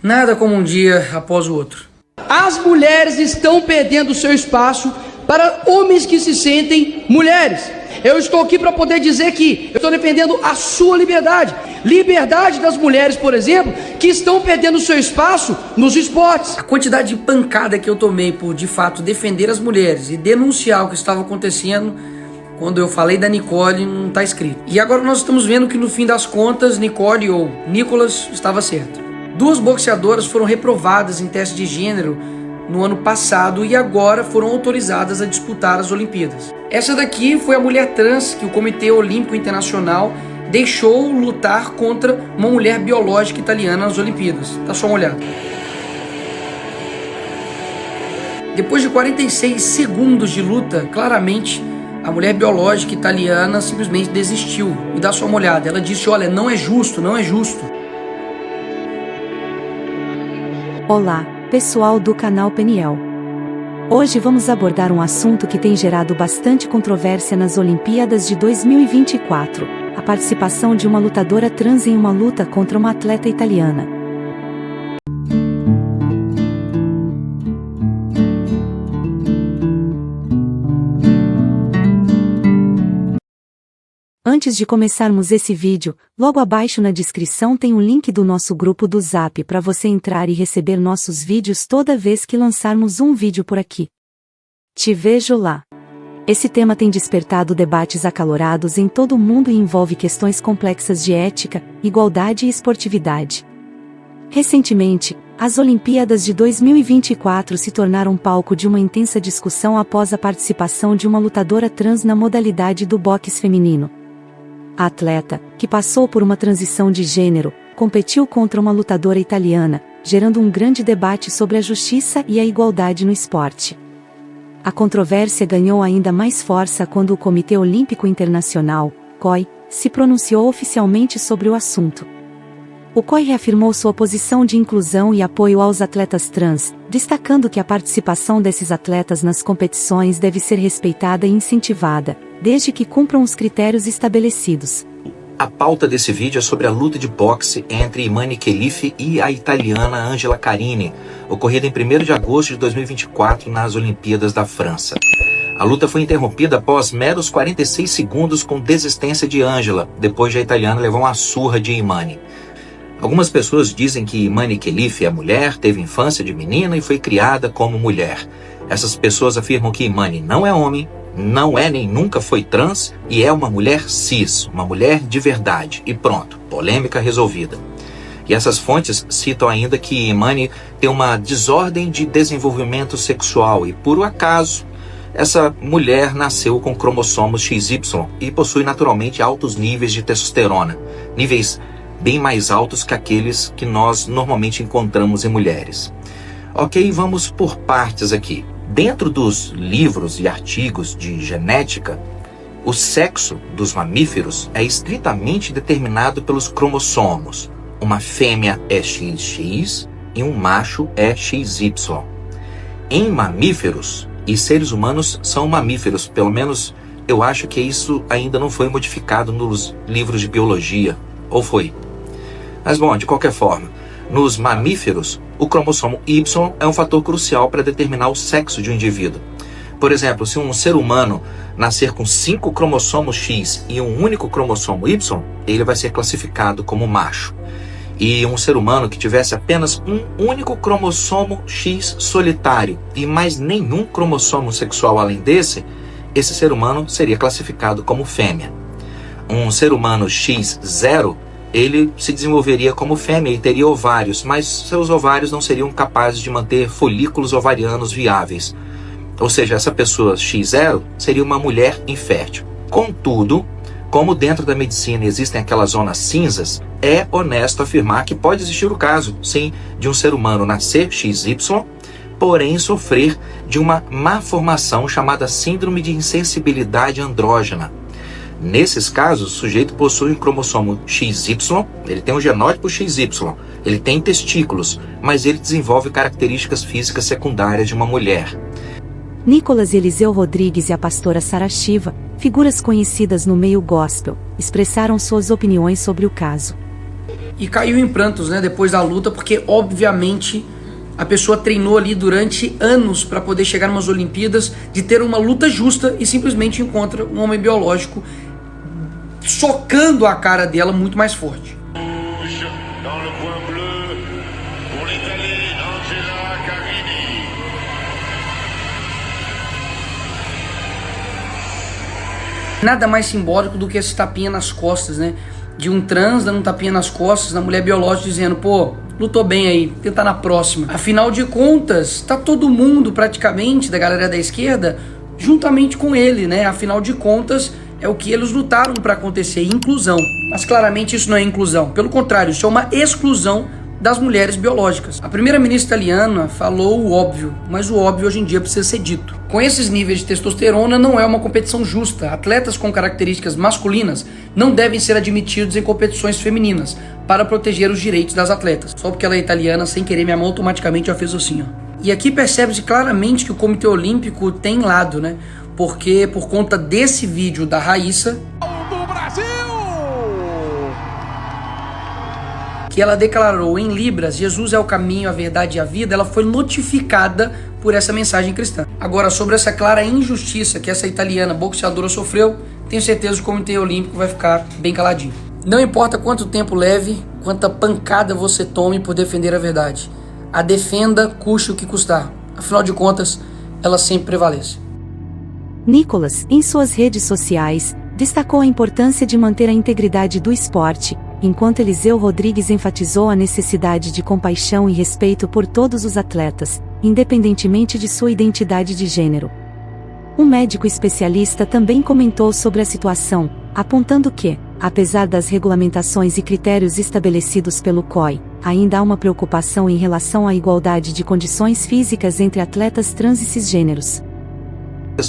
Nada como um dia após o outro. As mulheres estão perdendo seu espaço para homens que se sentem mulheres. Eu estou aqui para poder dizer que eu estou defendendo a sua liberdade. Liberdade das mulheres, por exemplo, que estão perdendo seu espaço nos esportes. A quantidade de pancada que eu tomei por, de fato, defender as mulheres e denunciar o que estava acontecendo, quando eu falei da Nicole, não está escrito. E agora nós estamos vendo que no fim das contas, Nicole ou Nicolas estava certo. 2 boxeadoras foram reprovadas em teste de gênero no ano passado e agora foram autorizadas a disputar as Olimpíadas. Essa daqui foi a mulher trans que o Comitê Olímpico Internacional deixou lutar contra uma mulher biológica italiana nas Olimpíadas. Dá só uma olhada. Depois de 46 segundos de luta, claramente a mulher biológica italiana simplesmente desistiu. E dá só uma olhada. Ela disse: olha, não é justo, não é justo. Olá, pessoal do canal Peniel. Hoje vamos abordar um assunto que tem gerado bastante controvérsia nas Olimpíadas de 2024, a participação de uma lutadora trans em uma luta contra uma atleta italiana. Antes de começarmos esse vídeo, logo abaixo na descrição tem o link do nosso grupo do Zap para você entrar e receber nossos vídeos toda vez que lançarmos um vídeo por aqui. Te vejo lá! Esse tema tem despertado debates acalorados em todo o mundo e envolve questões complexas de ética, igualdade e esportividade. Recentemente, as Olimpíadas de 2024 se tornaram palco de uma intensa discussão após a participação de uma lutadora trans na modalidade do boxe feminino. A atleta, que passou por uma transição de gênero, competiu contra uma lutadora italiana, gerando um grande debate sobre a justiça e a igualdade no esporte. A controvérsia ganhou ainda mais força quando o Comitê Olímpico Internacional, COI, se pronunciou oficialmente sobre o assunto. O COI reafirmou sua posição de inclusão e apoio aos atletas trans, destacando que a participação desses atletas nas competições deve ser respeitada e incentivada, desde que cumpram os critérios estabelecidos. A pauta desse vídeo é sobre a luta de boxe entre Imane Khelif e a italiana Angela Carini, ocorrida em 1º de agosto de 2024 nas Olimpíadas da França. A luta foi interrompida após meros 46 segundos com desistência de Angela, depois de a italiana levar uma surra de Imane. Algumas pessoas dizem que Imane Khelif é mulher, teve infância de menina e foi criada como mulher. Essas pessoas afirmam que Imane não é homem, não é nem nunca foi trans e é uma mulher cis, uma mulher de verdade. E pronto, polêmica resolvida. E essas fontes citam ainda que Imane tem uma desordem de desenvolvimento sexual e, por um acaso, essa mulher nasceu com cromossomos XY e possui naturalmente altos níveis de testosterona, níveis bem mais altos que aqueles que nós normalmente encontramos em mulheres. Ok, vamos por partes aqui. Dentro dos livros e artigos de genética, o sexo dos mamíferos é estritamente determinado pelos cromossomos. Uma fêmea é XX e um macho é XY. Em mamíferos, e seres humanos são mamíferos, pelo menos eu acho que isso ainda não foi modificado nos livros de biologia, ou foi? Mas bom, de qualquer forma, nos mamíferos, o cromossomo Y é um fator crucial para determinar o sexo de um indivíduo. Por exemplo, se um ser humano nascer com 5 cromossomos X e um único cromossomo Y, ele vai ser classificado como macho. E um ser humano que tivesse apenas um único cromossomo X solitário e mais nenhum cromossomo sexual além desse, esse ser humano seria classificado como fêmea. Um ser humano X0, ele se desenvolveria como fêmea e teria ovários, mas seus ovários não seriam capazes de manter folículos ovarianos viáveis. Ou seja, essa pessoa X0 seria uma mulher infértil. Contudo, como dentro da medicina existem aquelas zonas cinzas, é honesto afirmar que pode existir o caso, sim, de um ser humano nascer XY, porém sofrer de uma má formação chamada síndrome de insensibilidade andrógena. Nesses casos, o sujeito possui um cromossomo XY, ele tem um genótipo XY, ele tem testículos, mas ele desenvolve características físicas secundárias de uma mulher. Nicolas Eliseu Rodrigues e a pastora Sara Shiva, figuras conhecidas no meio gospel, expressaram suas opiniões sobre o caso. e caiu em prantos, né, depois da luta, porque obviamente a pessoa treinou ali durante anos para poder chegar numas Olimpíadas, de ter uma luta justa e simplesmente encontra um homem biológico socando a cara dela muito mais forte. Nada mais simbólico do que esse tapinha nas costas, né? De um trans dando um tapinha nas costas, na mulher biológica dizendo, pô, lutou bem aí, tenta na próxima. Afinal de contas, tá todo mundo praticamente, da galera da esquerda, juntamente com ele, né? Afinal de contas, é o que eles lutaram para acontecer, inclusão. Mas claramente isso não é inclusão, pelo contrário, isso é uma exclusão das mulheres biológicas. A primeira-ministra italiana falou o óbvio, mas o óbvio hoje em dia precisa ser dito. Com esses níveis de testosterona não é uma competição justa. Atletas com características masculinas não devem ser admitidos em competições femininas para proteger os direitos das atletas. Só porque ela é italiana, sem querer, minha mão automaticamente já fez assim, ó. E aqui percebe-se claramente que o Comitê Olímpico tem lado, né? Porque por conta desse vídeo da Raíssa, que ela declarou em Libras, Jesus é o caminho, a verdade e a vida, ela foi notificada por essa mensagem cristã. Agora, sobre essa clara injustiça que essa italiana boxeadora sofreu, tenho certeza que o Comitê Olímpico vai ficar bem caladinho. Não importa quanto tempo leve, quanta pancada você tome por defender a verdade. A defenda, custe o que custar. Afinal de contas, ela sempre prevalece. Nicolas, em suas redes sociais, destacou a importância de manter a integridade do esporte, enquanto Eliseu Rodrigues enfatizou a necessidade de compaixão e respeito por todos os atletas, independentemente de sua identidade de gênero. Um médico especialista também comentou sobre a situação, apontando que, apesar das regulamentações e critérios estabelecidos pelo COI, ainda há uma preocupação em relação à igualdade de condições físicas entre atletas trans e cisgêneros.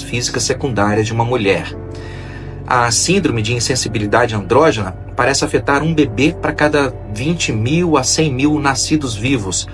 Físicas secundárias de uma mulher. A síndrome de insensibilidade andrógena parece afetar um bebê para cada 20 mil a 100 mil nascidos vivos.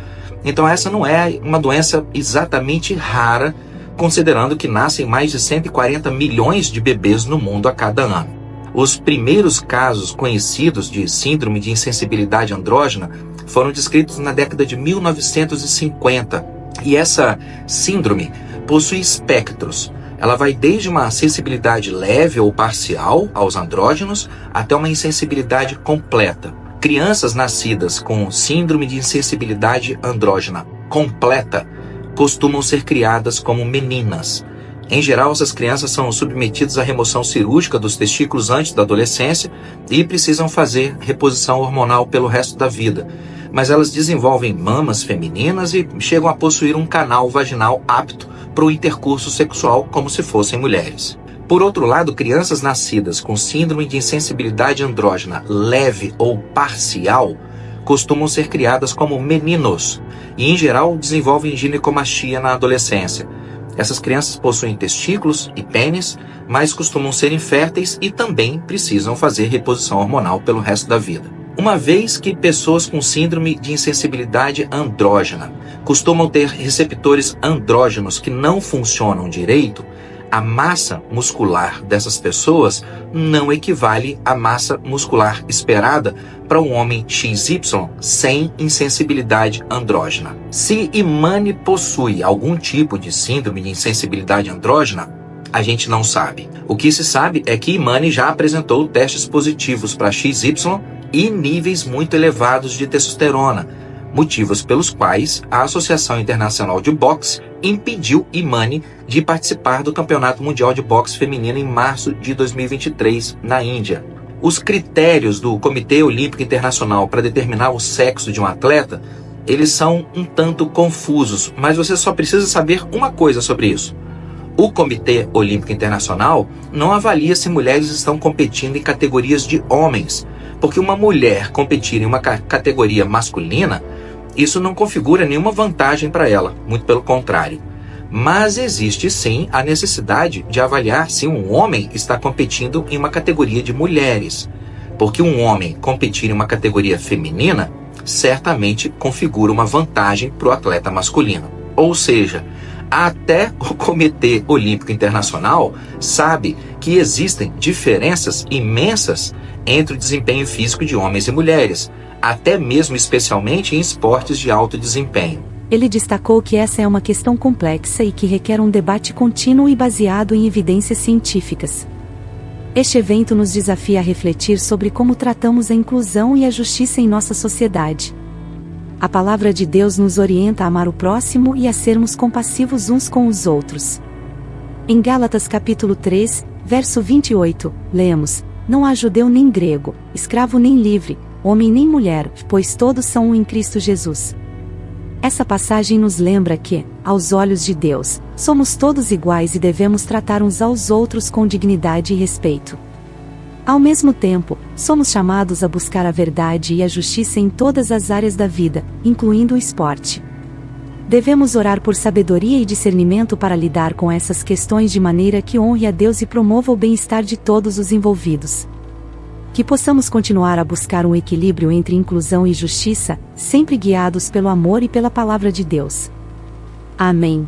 Então essa não é uma doença exatamente rara, considerando que nascem mais de 140 milhões de bebês no mundo a cada ano. Os primeiros casos conhecidos de síndrome de insensibilidade andrógena foram descritos na década de 1950. E essa síndrome possui espectros. Ela vai desde uma sensibilidade leve ou parcial aos andrógenos até uma insensibilidade completa. Crianças nascidas com síndrome de insensibilidade andrógena completa costumam ser criadas como meninas. Em geral, essas crianças são submetidas à remoção cirúrgica dos testículos antes da adolescência e precisam fazer reposição hormonal pelo resto da vida. Mas elas desenvolvem mamas femininas e chegam a possuir um canal vaginal apto para o intercurso sexual como se fossem mulheres. Por outro lado, crianças nascidas com síndrome de insensibilidade andrógena leve ou parcial costumam ser criadas como meninos e, em geral, desenvolvem ginecomastia na adolescência. Essas crianças possuem testículos e pênis, mas costumam ser inférteis e também precisam fazer reposição hormonal pelo resto da vida. Uma vez que pessoas com síndrome de insensibilidade andrógena costumam ter receptores andrógenos que não funcionam direito, a massa muscular dessas pessoas não equivale à massa muscular esperada para um homem XY sem insensibilidade andrógena. Se Imani possui algum tipo de síndrome de insensibilidade andrógena, a gente não sabe. O que se sabe é que Imani já apresentou testes positivos para XY e níveis muito elevados de testosterona, motivos pelos quais a Associação Internacional de Boxe impediu Imani de participar do Campeonato Mundial de Boxe Feminino em março de 2023, na Índia. Os critérios do Comitê Olímpico Internacional para determinar o sexo de um atleta, eles são um tanto confusos, mas você só precisa saber uma coisa sobre isso. O Comitê Olímpico Internacional não avalia se mulheres estão competindo em categorias de homens, porque uma mulher competir em uma categoria masculina, isso não configura nenhuma vantagem para ela, muito pelo contrário. Mas existe sim a necessidade de avaliar se um homem está competindo em uma categoria de mulheres, porque um homem competir em uma categoria feminina certamente configura uma vantagem para o atleta masculino. Ou seja, até o Comitê Olímpico Internacional sabe que existem diferenças imensas entre o desempenho físico de homens e mulheres. até mesmo especialmente em esportes de alto desempenho. Ele destacou que essa é uma questão complexa e que requer um debate contínuo e baseado em evidências científicas. Este evento nos desafia a refletir sobre como tratamos a inclusão e a justiça em nossa sociedade. A palavra de Deus nos orienta a amar o próximo e a sermos compassivos uns com os outros. Em Gálatas capítulo 3, verso 28, lemos: Não há judeu nem grego, escravo nem livre, homem nem mulher, pois todos são um em Cristo Jesus. Essa passagem nos lembra que, aos olhos de Deus, somos todos iguais e devemos tratar uns aos outros com dignidade e respeito. Ao mesmo tempo, somos chamados a buscar a verdade e a justiça em todas as áreas da vida, incluindo o esporte. Devemos orar por sabedoria e discernimento para lidar com essas questões de maneira que honre a Deus e promova o bem-estar de todos os envolvidos. Que possamos continuar a buscar um equilíbrio entre inclusão e justiça, sempre guiados pelo amor e pela palavra de Deus. Amém.